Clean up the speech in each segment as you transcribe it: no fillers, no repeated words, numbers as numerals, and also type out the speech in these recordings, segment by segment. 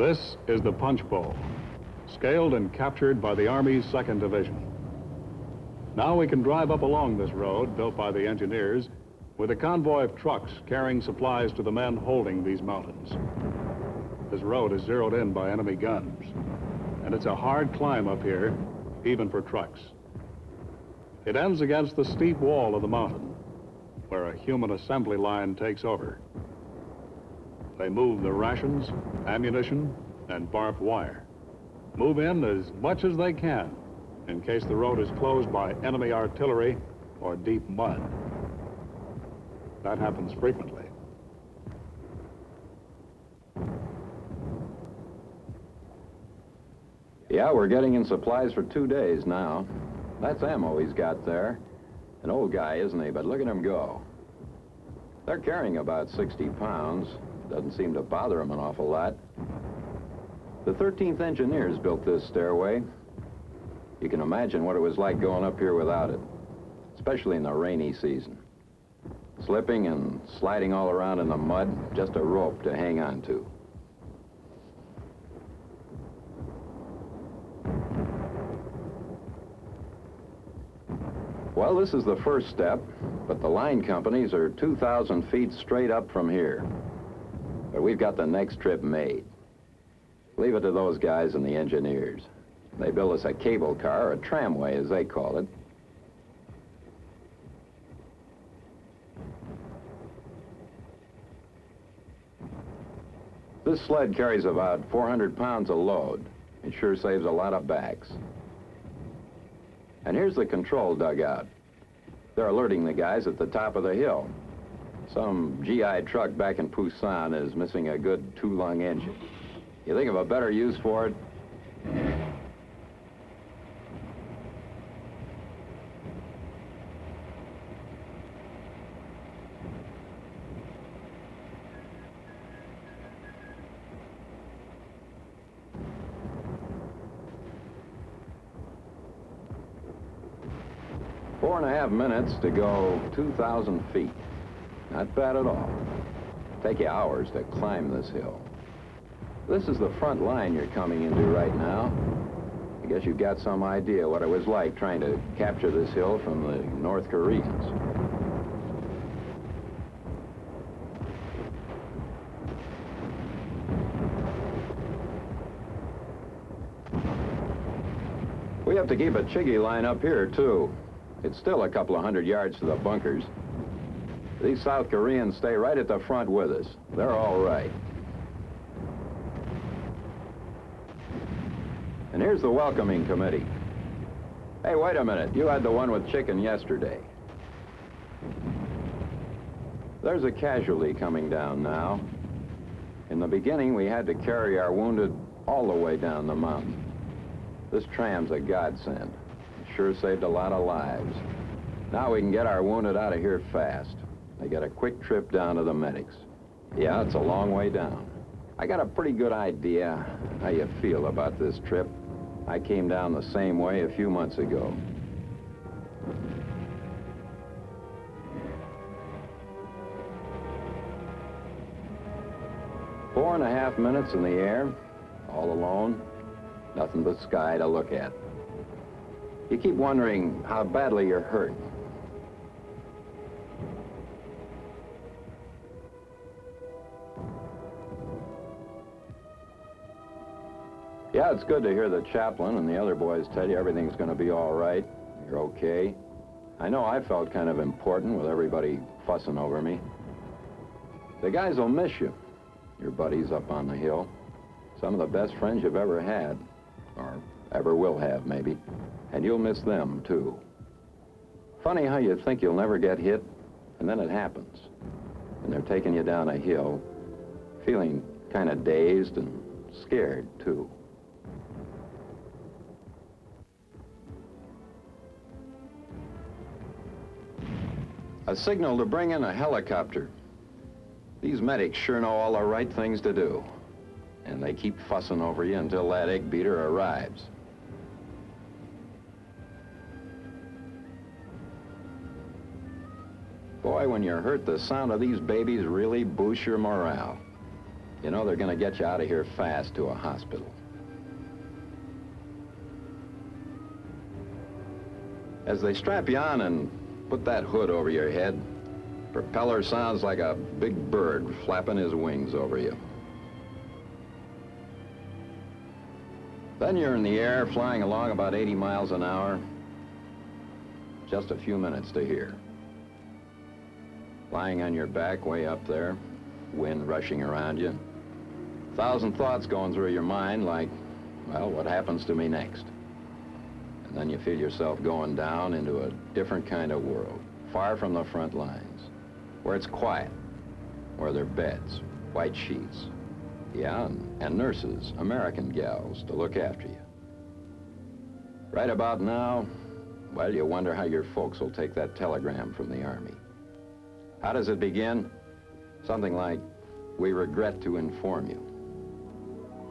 This is the Punchbowl, scaled and captured by the Army's 2nd Division. Now we can drive up along this road built by the engineers with a convoy of trucks carrying supplies to the men holding these mountains. This road is zeroed in by enemy guns, and it's a hard climb up here, even for trucks. It ends against the steep wall of the mountain, where a human assembly line takes over. They move the rations, ammunition, and barbed wire. Move in as much as they can in case the road is closed by enemy artillery or deep mud. That happens frequently. Yeah, we're getting in supplies for 2 days now. That's ammo he's got there. An old guy, isn't he? But look at him go. They're carrying about 60 pounds. Doesn't seem to bother him an awful lot. The 13th Engineers built this stairway. You can imagine what it was like going up here without it, especially in the rainy season. Slipping and sliding all around in the mud, just a rope to hang on to. Well, this is the first step, but the line companies are 2,000 feet straight up from here. But we've got the next trip made. Leave it to those guys and the engineers. They build us a cable car, or a tramway as they call it. This sled carries about 400 pounds of load. It sure saves a lot of backs. And here's the control dugout. They're alerting the guys at the top of the hill. Some GI truck back in Busan is missing a good 2-lung engine. You think of a better use for it? Four and a half minutes to go 2,000 feet. Not bad at all. Take you hours to climb this hill. This is the front line you're coming into right now. I guess you've got some idea what it was like trying to capture this hill from the North Koreans. We have to keep a chiggy line up here, too. It's still a couple of 100 yards to the bunkers. These South Koreans stay right at the front with us. They're all right. And here's the welcoming committee. Hey, wait a minute. You had the one with chicken yesterday. There's a casualty coming down now. In the beginning, we had to carry our wounded all the way down the mountain. This tram's a godsend. It sure saved a lot of lives. Now we can get our wounded out of here fast. They get a quick trip down to the medics. Yeah, it's a long way down. I got a pretty good idea how you feel about this trip. I came down the same way a few months ago. Four and a half minutes in the air, all alone, nothing but sky to look at. You keep wondering how badly you're hurt. Yeah, it's good to hear the chaplain and the other boys tell you everything's going to be all right. You're okay. I know I felt kind of important with everybody fussing over me. The guys will miss you, your buddies up on the hill. Some of the best friends you've ever had, or ever will have, maybe. And you'll miss them, too. Funny how you think you'll never get hit, and then it happens. And they're taking you down a hill, feeling kind of dazed and scared, too. A signal to bring in a helicopter. These medics sure know all the right things to do. And they keep fussing over you until that egg beater arrives. Boy, when you're hurt, the sound of these babies really boosts your morale. You know they're going to get you out of here fast to a hospital. As they strap you on and put that hood over your head, propeller sounds like a big bird flapping his wings over you. Then you're in the air, flying along about 80 miles an hour. Just a few minutes to hear. Lying on your back way up there, wind rushing around you. 1,000 thoughts going through your mind like, well, what happens to me next? And then you feel yourself going down into a different kind of world, far from the front lines, where it's quiet, where there are beds, white sheets, yeah, and nurses, American gals, to look after you. Right about now, well, you wonder how your folks will take that telegram from the Army. How does it begin? Something like, "We regret to inform you."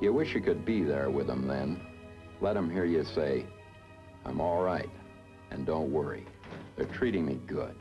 You wish you could be there with them then. Let them hear you say, "I'm all right, and don't worry. They're treating me good."